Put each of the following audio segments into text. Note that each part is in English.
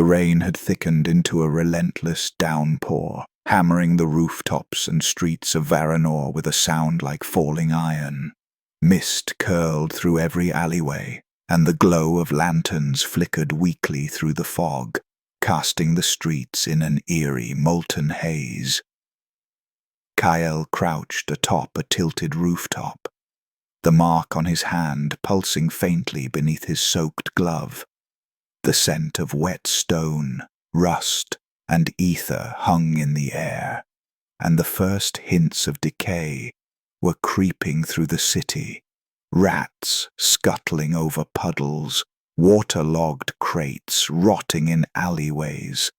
The rain had thickened into a relentless downpour, hammering the rooftops and streets of Vharanor with a sound like falling iron. Mist curled through every alleyway, and the glow of lanterns flickered weakly through the fog, casting the streets in an eerie, molten haze. Kael crouched atop a tilted rooftop, the mark on his hand pulsing faintly beneath his soaked glove. The scent of wet stone, rust, and ether hung in the air, and the first hints of decay were creeping through the city. Rats scuttling over puddles, waterlogged crates rotting in alleyways,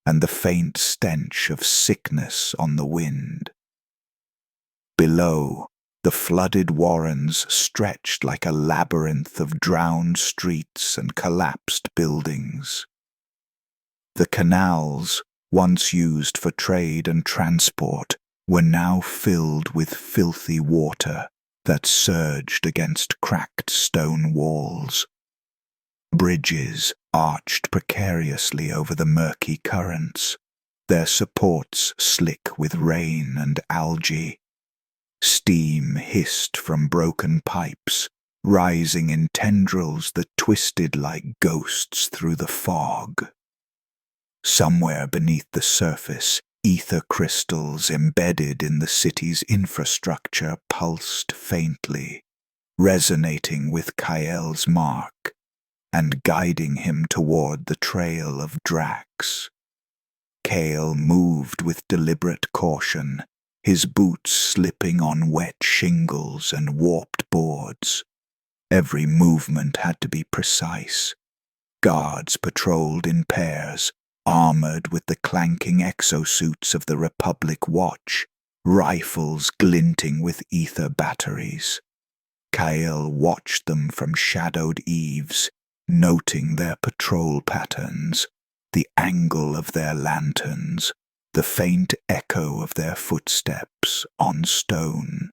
and the faint stench of sickness on the wind. Below, the flooded warrens stretched like a labyrinth of drowned streets and collapsed buildings. The canals, once used for trade and transport, were now filled with filthy water that surged against cracked stone walls. Bridges arched precariously over the murky currents, their supports slick with rain and algae. Steam hissed from broken pipes, rising in tendrils that twisted like ghosts through the fog. Somewhere beneath the surface, ether crystals embedded in the city's infrastructure pulsed faintly, resonating with Kael's mark and guiding him toward the trail of Drax. Kael moved with deliberate caution, his boots slipping on wet shingles and warped boards. Every movement had to be precise. Guards patrolled in pairs, armored with the clanking exosuits of the Republic Watch, rifles glinting with ether batteries. Kael watched them from shadowed eaves, noting their patrol patterns, the angle of their lanterns, the faint echo of their footsteps on stone.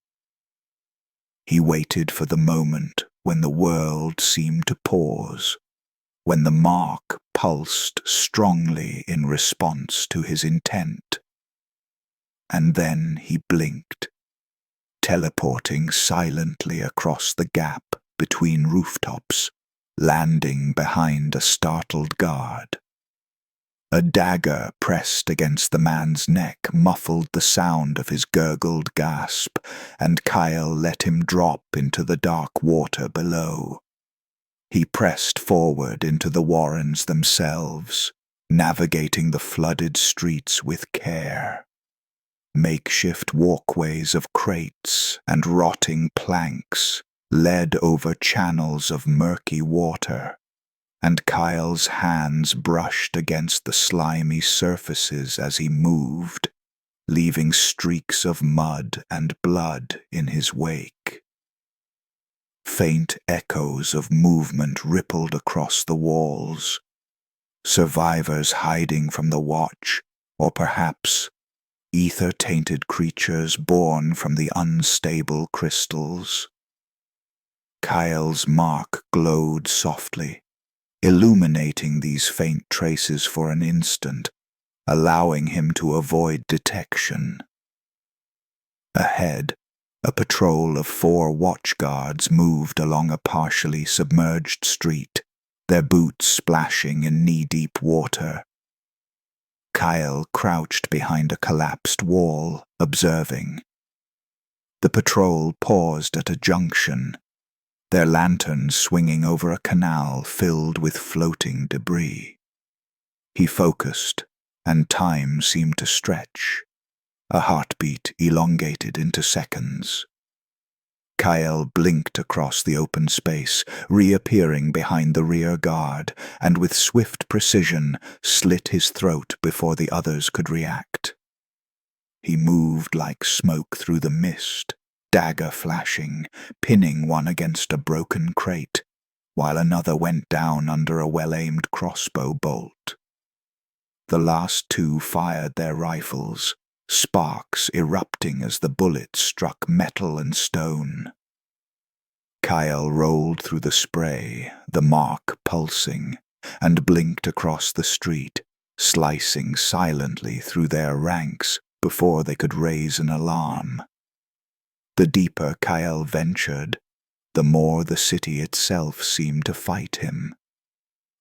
He waited for the moment when the world seemed to pause, when the mark pulsed strongly in response to his intent. And then he blinked, teleporting silently across the gap between rooftops, landing behind a startled guard. A dagger pressed against the man's neck muffled the sound of his gurgled gasp, and Kael let him drop into the dark water below. He pressed forward into the warrens themselves, navigating the flooded streets with care. Makeshift walkways of crates and rotting planks led over channels of murky water, and Kael's hands brushed against the slimy surfaces as he moved, leaving streaks of mud and blood in his wake. Faint echoes of movement rippled across the walls, survivors hiding from the watch, or perhaps ether-tainted creatures born from the unstable crystals. Kael's mark glowed softly, illuminating these faint traces for an instant, allowing him to avoid detection. Ahead, a patrol of 4 watchguards moved along a partially submerged street, their boots splashing in knee-deep water. Kael crouched behind a collapsed wall, observing. The patrol paused at a junction, their lanterns swinging over a canal filled with floating debris. He focused, and time seemed to stretch, a heartbeat elongated into seconds. Kael blinked across the open space, reappearing behind the rear guard, and with swift precision slit his throat before the others could react. He moved like smoke through the mist, dagger flashing, pinning one against a broken crate, while another went down under a well-aimed crossbow bolt. The last 2 fired their rifles, sparks erupting as the bullets struck metal and stone. Kael rolled through the spray, the mark pulsing, and blinked across the street, slicing silently through their ranks before they could raise an alarm. The deeper Kael ventured, the more the city itself seemed to fight him.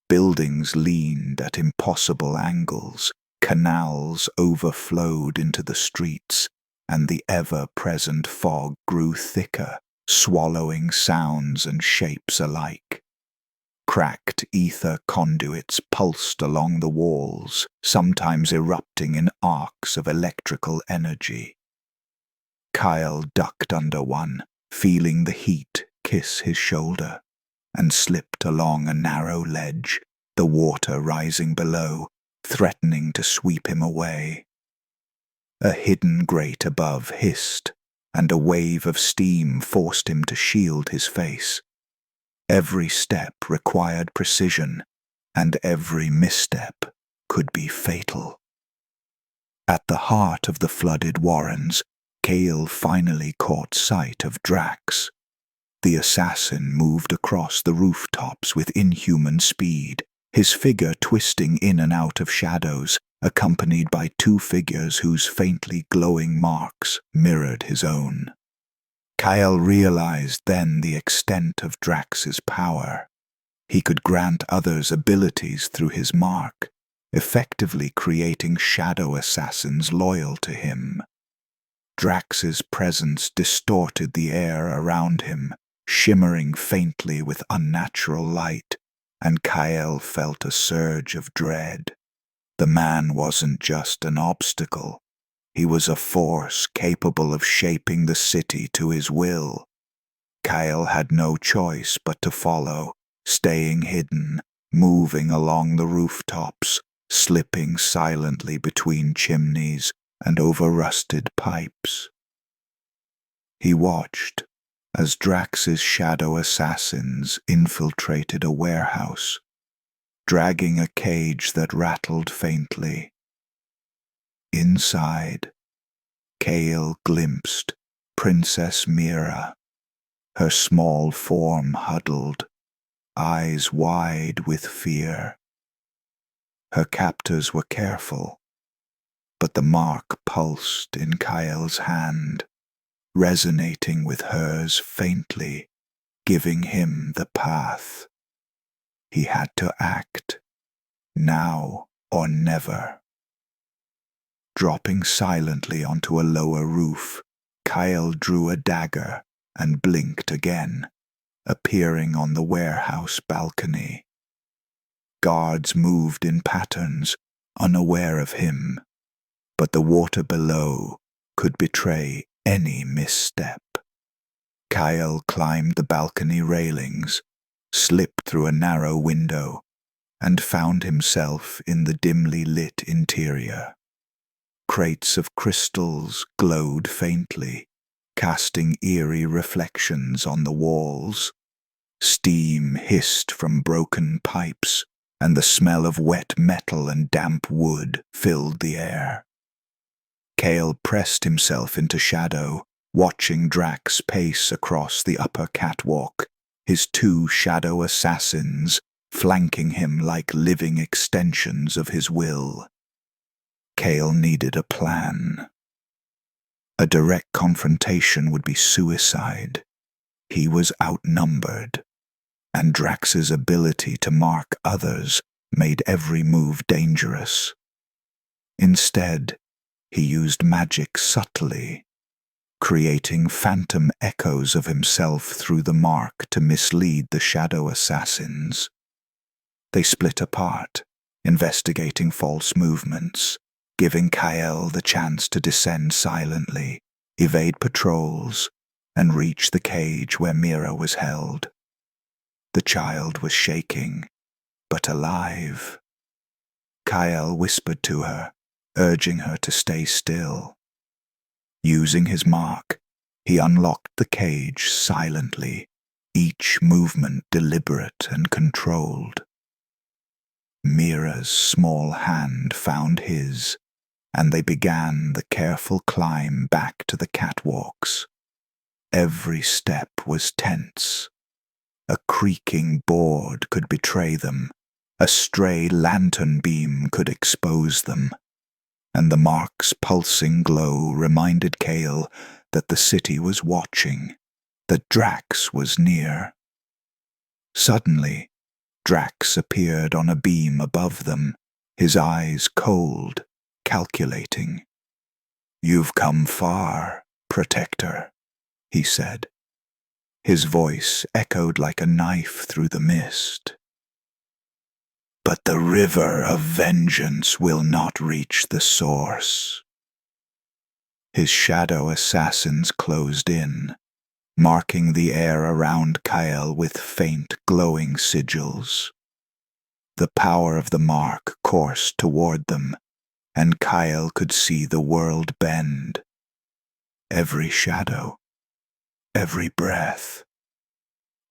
Buildings leaned at impossible angles, canals overflowed into the streets, and the ever-present fog grew thicker, swallowing sounds and shapes alike. Cracked ether conduits pulsed along the walls, sometimes erupting in arcs of electrical energy. Kael ducked under one, feeling the heat kiss his shoulder, and slipped along a narrow ledge, the water rising below, threatening to sweep him away. A hidden grate above hissed, and a wave of steam forced him to shield his face. Every step required precision, and every misstep could be fatal. At the heart of the flooded warrens, Kael finally caught sight of Drax. The assassin moved across the rooftops with inhuman speed, his figure twisting in and out of shadows, accompanied by two figures whose faintly glowing marks mirrored his own. Kael realized then the extent of Drax's power. He could grant others abilities through his mark, effectively creating shadow assassins loyal to him. Drax's presence distorted the air around him, shimmering faintly with unnatural light, and Kael felt a surge of dread. The man wasn't just an obstacle. He was a force capable of shaping the city to his will. Kael had no choice but to follow, staying hidden, moving along the rooftops, slipping silently between chimneys and over rusted pipes. He watched as Drax's shadow assassins infiltrated a warehouse, dragging a cage that rattled faintly. Inside, Kael glimpsed Princess Mira, her small form huddled, eyes wide with fear. Her captors were careful, but the mark pulsed in Kael's hand, resonating with hers faintly, giving him the path. He had to act, now or never. Dropping silently onto a lower roof, Kael drew a dagger and blinked again, appearing on the warehouse balcony. Guards moved in patterns, unaware of him, but the water below could betray any misstep. Kael climbed the balcony railings, slipped through a narrow window, and found himself in the dimly lit interior. Crates of crystals glowed faintly, casting eerie reflections on the walls. Steam hissed from broken pipes, and the smell of wet metal and damp wood filled the air. Kael pressed himself into shadow, watching Drax pace across the upper catwalk, his two shadow assassins flanking him like living extensions of his will. Kael needed a plan. A direct confrontation would be suicide. He was outnumbered, and Drax's ability to mark others made every move dangerous. Instead, he used magic subtly, creating phantom echoes of himself through the mark to mislead the shadow assassins. They split apart, investigating false movements, giving Kael the chance to descend silently, evade patrols, and reach the cage where Mira was held. The child was shaking, but alive. Kael whispered to her, urging her to stay still. Using his mark, he unlocked the cage silently, each movement deliberate and controlled. Mira's small hand found his, and they began the careful climb back to the catwalks. Every step was tense. A creaking board could betray them, A stray lantern beam could expose them, and the mark's pulsing glow reminded Kael that the city was watching, that Drax was near. Suddenly, Drax appeared on a beam above them, his eyes cold, calculating. "You've come far, Protector," he said. His voice echoed like a knife through the mist. "But the river of vengeance will not reach the source." His shadow assassins closed in, marking the air around Kael with faint, glowing sigils. The power of the mark coursed toward them, and Kael could see the world bend. Every shadow, every breath,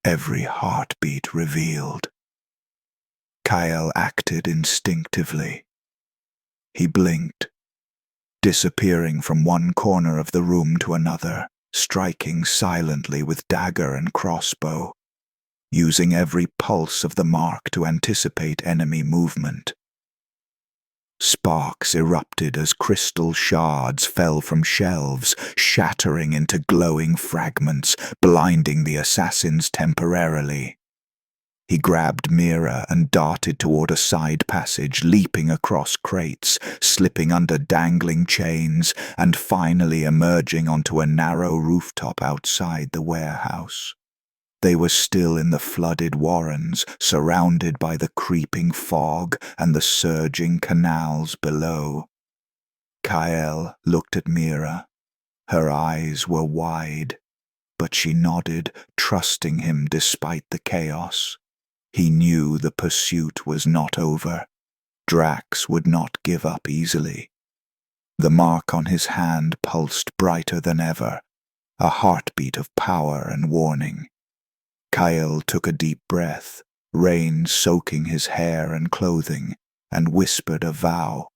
every heartbeat revealed. Kael acted instinctively. He blinked, disappearing from one corner of the room to another, striking silently with dagger and crossbow, using every pulse of the mark to anticipate enemy movement. Sparks erupted as crystal shards fell from shelves, shattering into glowing fragments, blinding the assassins temporarily. He grabbed Mira and darted toward a side passage, leaping across crates, slipping under dangling chains, and finally emerging onto a narrow rooftop outside the warehouse. They were still in the flooded warrens, surrounded by the creeping fog and the surging canals below. Kael looked at Mira. Her eyes were wide, but she nodded, trusting him despite the chaos. He knew the pursuit was not over. Drax would not give up easily. The mark on his hand pulsed brighter than ever, a heartbeat of power and warning. Kael took a deep breath, rain soaking his hair and clothing, and whispered a vow.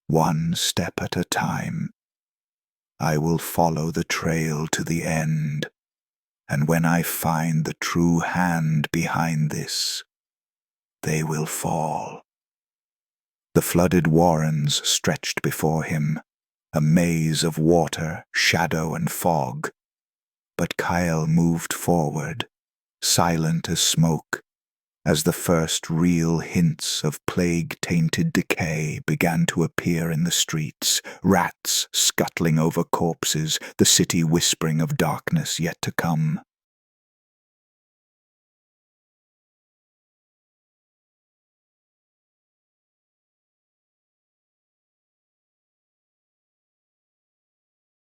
"One step at a time. I will follow the trail to the end. And when I find the true hand behind this, they will fall." The flooded warrens stretched before him, a maze of water, shadow, and fog. But Kael moved forward, silent as smoke, as the first real hints of plague-tainted decay began to appear in the streets, rats scuttling over corpses, the city whispering of darkness yet to come.